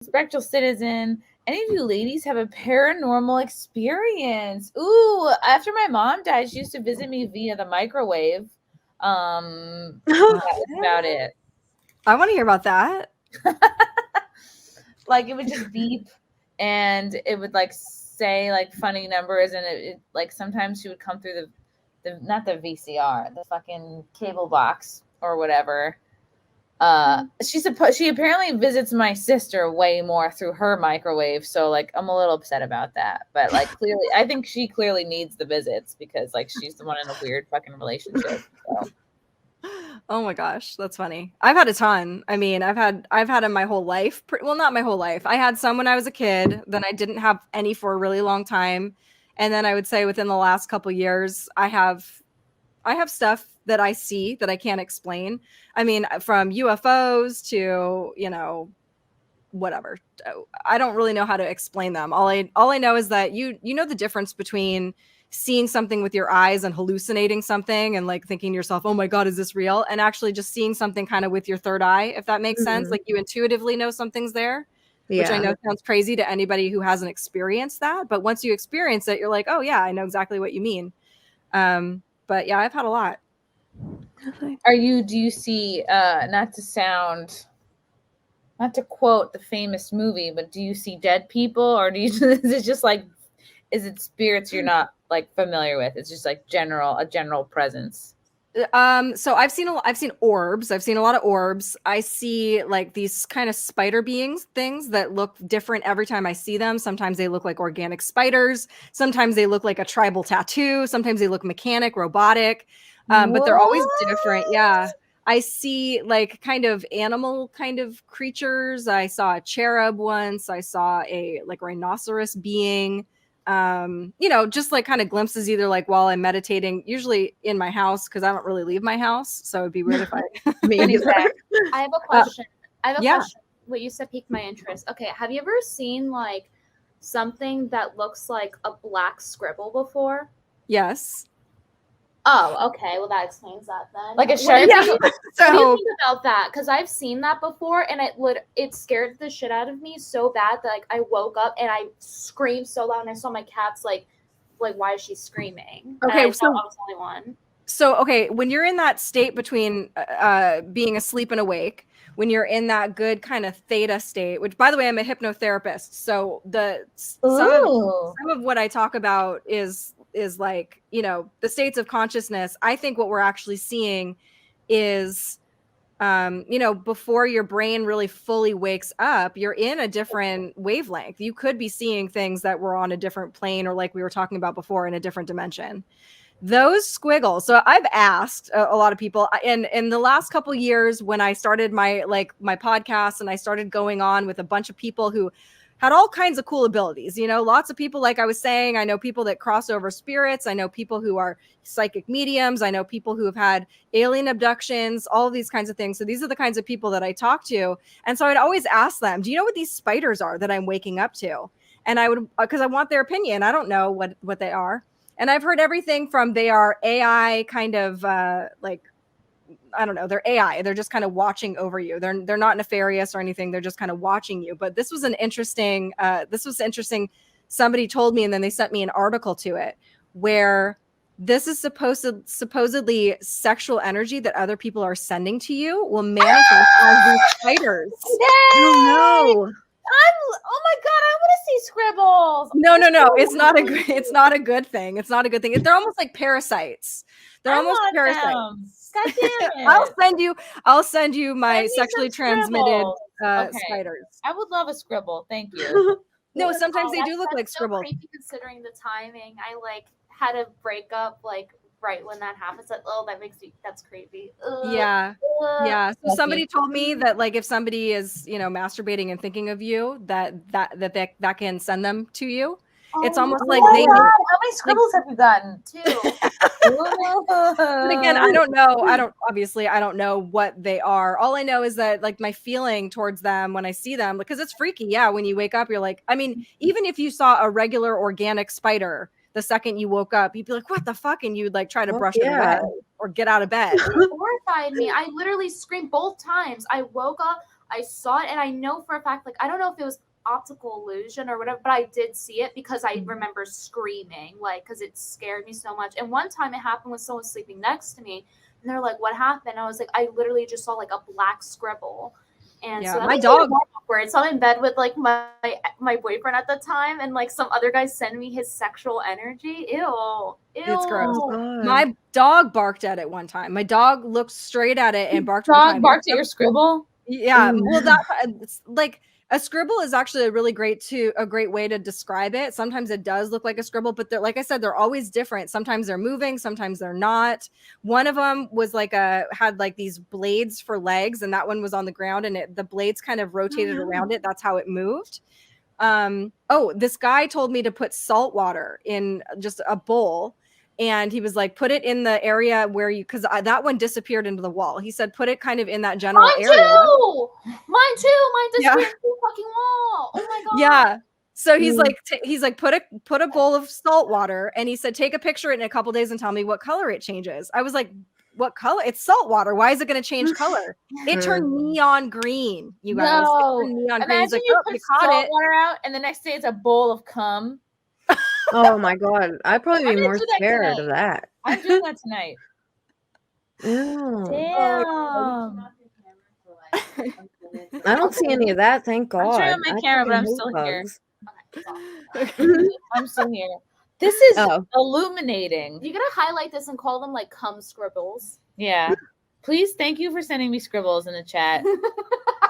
Spectral Citizen, any of you ladies have a paranormal experience? Ooh, after my mom died, she used to visit me via the microwave. That was about it. I want to hear about that. Like, it would just beep, and it would like say like funny numbers, and it like sometimes she would come through the not the VCR, the fucking cable box or whatever. She apparently visits my sister way more through her microwave, so like I'm a little upset about that. But like clearly, I think she clearly needs the visits because like she's the one in a weird fucking relationship. So. Oh my gosh, that's funny. I've had a ton. I mean, I've had them my whole life. Well, not my whole life. I had some when I was a kid. Then I didn't have any for a really long time, and then I would say within the last couple years, I have stuff that I see that I can't explain. I mean, from UFOs to, whatever. I don't really know how to explain them. All I know is that you know the difference between seeing something with your eyes and hallucinating something and like thinking to yourself, oh my God, is this real? And actually just seeing something kind of with your third eye, if that makes sense. Like you intuitively know something's there, which I know sounds crazy to anybody who hasn't experienced that. But once you experience it, you're like, oh yeah, I know exactly what you mean. But yeah, I've had a lot. Do you see, not to quote the famous movie, but do you see dead people, or is it just like, is it spirits you're not like familiar with? It's just like a general presence. So I've seen orbs. I've seen a lot of orbs. I see like these kind of spider things that look different every time I see them. Sometimes they look like organic spiders. Sometimes they look like a tribal tattoo. Sometimes they look mechanic, robotic. But they're always different. Yeah. I see like kind of animal kind of creatures. I saw a cherub once. I saw a like rhinoceros being. Just like kind of glimpses either like while I'm meditating, usually in my house because I don't really leave my house. So it'd be weird if I I have a question. Question. What you said piqued my interest. Okay, have you ever seen like something that looks like a black scribble before? Yes. Oh, okay. Well, that explains that then. Like a Sharpie. What do you think about that? Because I've seen that before, and it scared the shit out of me so bad that like I woke up and I screamed so loud, and I saw my cat's like why is she screaming? Okay, and I thought I was the only one. So okay, when you're in that state between being asleep and awake, when you're in that good kind of theta state, which by the way, I'm a hypnotherapist, so some of what I talk about is like, the states of consciousness. I think what we're actually seeing is, before your brain really fully wakes up, you're in a different wavelength. You could be seeing things that were on a different plane, or like we were talking about before, in a different dimension. Those squiggles. So I've asked a lot of people in the last couple of years when I started my podcast, and I started going on with a bunch of people who had all kinds of cool abilities. Lots of people, like I was saying, I know people that cross over spirits. I know people who are psychic mediums. I know people who have had alien abductions, all of these kinds of things. So these are the kinds of people that I talk to. And so I'd always ask them, do you know what these spiders are that I'm waking up to? And I would, because I want their opinion. I don't know what they are. And I've heard everything from they are AI kind of I don't know, they're AI. They're just kind of watching over you. They're not nefarious or anything. They're just kind of watching you. But this was interesting. Somebody told me, and then they sent me an article to it, where this is supposedly sexual energy that other people are sending to you will manifest as these spiders. Oh no. Oh my God, I want to see scribbles. No. It's not a good thing. It's not a good thing. They're almost like parasites. They're almost parasites. God damn it. I'll send you my sexually transmitted spiders. I would love a scribble. Thank you. No, sometimes they do look like scribbles. Creepy considering the timing. I had a breakup right when that happens. That's creepy. Ugh. Yeah. So somebody told me that if somebody is masturbating and thinking of you, that can send them to you. It's almost like they. How many scribbles have you gotten? 2. But again, I don't know. I don't know what they are. All I know is that my feeling towards them when I see them, because it's freaky. Yeah, when you wake up, you're like, I mean, even if you saw a regular organic spider, the second you woke up, you'd be like, what the fuck? And you'd try to brush it away or get out of bed. It horrified me. I literally screamed both times. I woke up. I saw it, and I know for a fact, like, I don't know if it was optical illusion or whatever, but I did see it because I remember screaming, like, because it scared me so much. And one time it happened when someone was sleeping next to me, and they're like, what happened? I was like, I literally just saw like a black scribble. And so that my was dog. awkward. So I'm in bed with like my boyfriend at the time, and like some other guy send me his sexual energy. Ew. It's gross. God. My dog barked at it one time. My dog looked straight at it and barked. Dog barked at your scribble? Yeah. Well, it's like a scribble is actually a really great way to describe it. Sometimes it does look like a scribble, but like I said, they're always different. Sometimes they're moving, sometimes they're not. One of them was like had like these blades for legs, and that one was on the ground, and the blades kind of rotated around it. That's how it moved. This guy told me to put salt water in just a bowl. And he was like, put it in the area where because that one disappeared into the wall. He said, put it kind of in that general area. Mine too. Mine disappeared into the fucking wall. Oh my God. Yeah. So he's like, put a bowl of salt water. And he said, take a picture in a couple days and tell me what color it changes. I was like, what color? It's salt water. Why is it going to change color? It turned neon green, you guys. No. Neon green. Imagine Like, you put you caught salt it. water out, and the next day it's a bowl of cum. Oh my God. I'd probably be more do that scared tonight. of that. I'm doing that tonight. Ew. Damn. I don't see any of that, thank God. I'm turning on my I camera, but I'm fucking still hate here. bugs. I'm still here. This is Oh. illuminating. You gotta highlight this and call them like cum scribbles. Yeah. Please, thank you for sending me scribbles in the chat.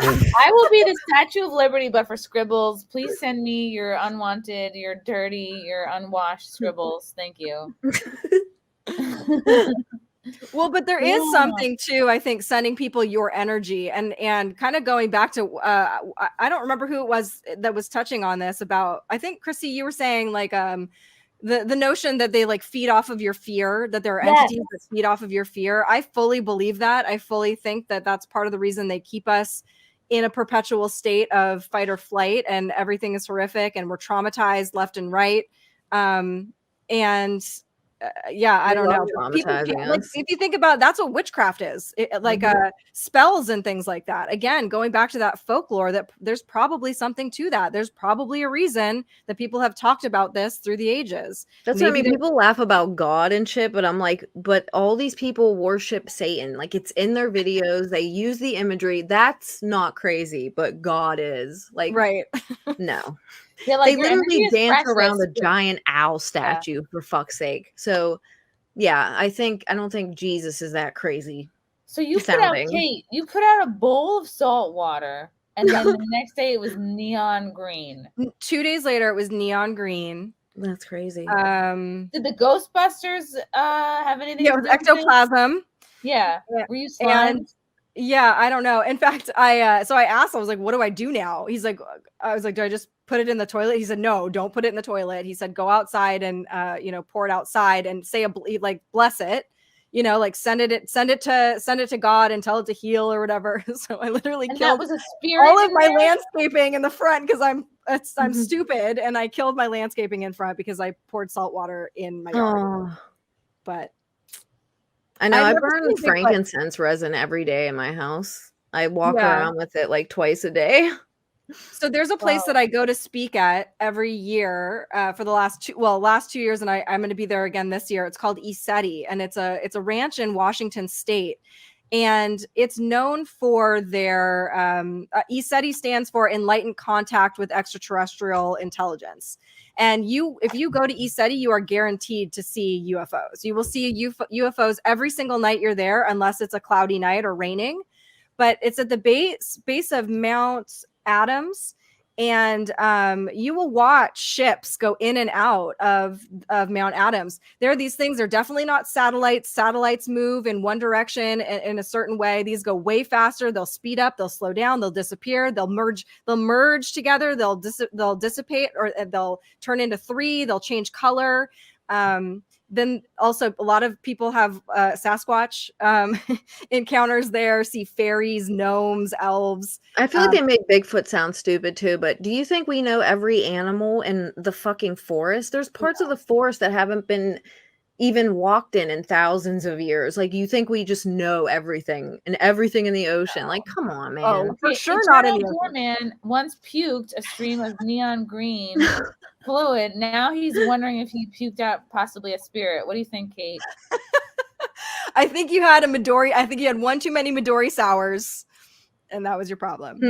I will be the Statue of Liberty, but for scribbles, please send me your unwanted, your dirty, your unwashed scribbles. Thank you. Well, but there is something too, I think, sending people your energy and kind of going back to I don't remember who it was that was touching on this about, I think Chrissy, you were saying like the notion that they like feed off of your fear, that there are entities that feed off of your fear. I fully believe that. I fully think that that's part of the reason they keep us in a perpetual state of fight or flight, and everything is horrific and we're traumatized left and right. I don't know. People, like, if you think about it, that's what witchcraft is, spells and things like that. Again, going back to that folklore, that there's probably something to that. There's probably a reason that people have talked about this through the ages. That's what I mean. People laugh about God and shit, but I'm like, but all these people worship Satan. Like, it's in their videos. They use the imagery. That's not crazy, but God is. Like, right. No. Yeah, like they literally dance around a giant owl statue, for fuck's sake. So, yeah, I don't think Jesus is that crazy. So you put out a bowl of salt water, and then the next day it was neon green. 2 days later, it was neon green. That's crazy. Did the Ghostbusters have anything? Yeah, it was ectoplasm. Yeah. Were you slimed? Yeah, I don't know. In fact, I asked, I was like, what do I do now? He's like, I was like, do I just put it in the toilet? He said, no, don't put it in the toilet. He said, go outside and, pour it outside and say, bless it, like send it to God and tell it to heal or whatever. So I literally killed all of my landscaping in the front because I'm stupid. And I killed my landscaping in front because I poured salt water in my yard. But I know I burn frankincense resin every day in my house. I walk around with it like twice a day. So there's a place that I go to speak at every year for the last 2 years, and I'm going to be there again this year. It's called ESETI, and it's a ranch in Washington State, and it's known for their ESETI stands for Enlightened Contact with Extraterrestrial Intelligence. And if you go to ESETI, you are guaranteed to see UFOs. You will see UFOs every single night you're there, unless it's a cloudy night or raining. But it's at the base of Mount Adams, and you will watch ships go in and out of Mount Adams. There are these things. They're definitely not satellites. Satellites move in one direction in a certain way. These go way faster. They'll speed up. They'll slow down. They'll disappear. They'll merge together. They'll dissipate, or they'll turn into three. They'll change color. Then also a lot of people have Sasquatch encounters there, see fairies, gnomes, elves. I feel like they make Bigfoot sound stupid too, but do you think we know every animal in the fucking forest? There's parts of the forest that haven't been even walked in thousands of years. Like, you think we just know everything and everything in the ocean. Like, come on, man. Oh, for sure not in the ocean. Doorman once puked a stream of neon green fluid. Now he's wondering if he puked out possibly a spirit. What do you think, Kate? I think you had a Midori. I think you had one too many Midori sours, and that was your problem.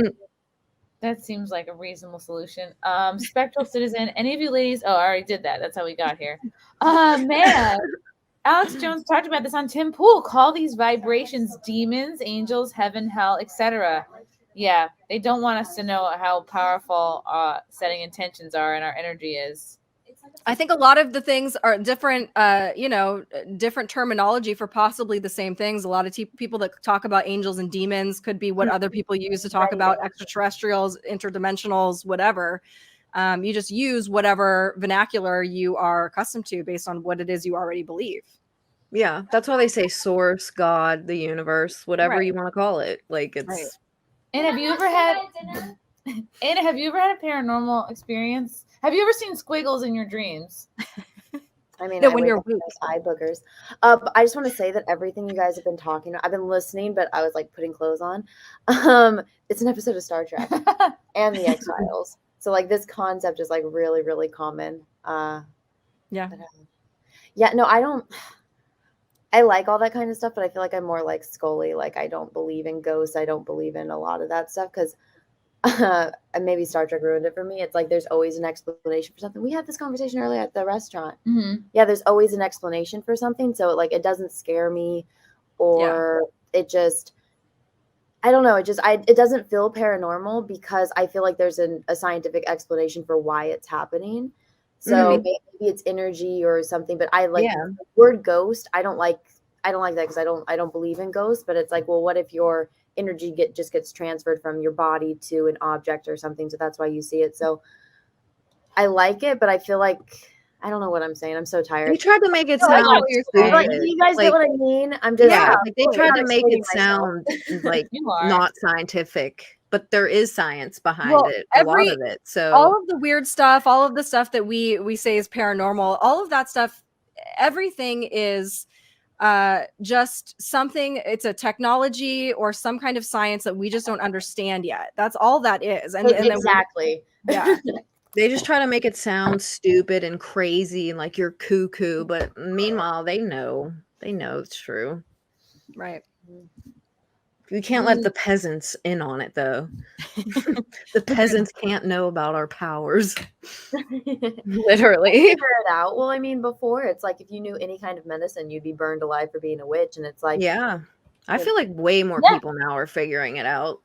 That seems like a reasonable solution. Spectral Citizen, any of you ladies? Oh, I already did that. That's how we got here. Man, Alex Jones talked about this on Tim Pool. Call these vibrations demons, angels, heaven, hell, etc. Yeah, they don't want us to know how powerful setting intentions are and our energy is. I think a lot of the things are different, different terminology for possibly the same things. A lot of people that talk about angels and demons could be what other people use to talk about extraterrestrials, interdimensionals, whatever. You just use whatever vernacular you are accustomed to based on what it is you already believe. Yeah, that's why they say source, God, the universe, whatever you want to call it. Like, it's... Right. And have you ever had a paranormal experience? Have you ever seen squiggles in your dreams? I mean, when you're weak, eye boogers. But I just want to say that everything you guys have been talking about, I've been listening, but I was like putting clothes on. It's an episode of Star Trek and the X-Files. So like this concept is like really, really common. Yeah. No, I like all that kind of stuff, but I feel like I'm more like Scully. Like, I don't believe in ghosts. I don't believe in a lot of that stuff because and maybe Star Trek ruined it for me. It's like there's always an explanation for something. We had this conversation earlier at the restaurant. Mm-hmm. Yeah, there's always an explanation for something. So like it doesn't scare me, or it just, I don't know. It doesn't feel paranormal because I feel like there's a scientific explanation for why it's happening. So maybe it's energy or something. But I like the word ghost. I don't like that because I don't believe in ghosts. But it's like, well, what if your energy just gets transferred from your body to an object or something, so that's why you see it. So I like it, but I feel like I don't know what I'm saying. I'm so tired. They tried to make it sound stupid. Like, you guys get what I mean? I'm just like they tried to make it sound like not scientific, but there is science behind it, a lot of it. So all of the weird stuff, all of the stuff that we say is paranormal, all of that stuff, everything is just something. It's a technology or some kind of science that we just don't understand yet. That's all that is. And exactly. They just try to make it sound stupid and crazy and like you're cuckoo, but meanwhile they know it's true. Right. You can't let the peasants in on it, though. The peasants can't know about our powers. Literally. Figure it out. Well, I mean, before it's like if you knew any kind of medicine, you'd be burned alive for being a witch, and it's like, I feel like way more people now are figuring it out.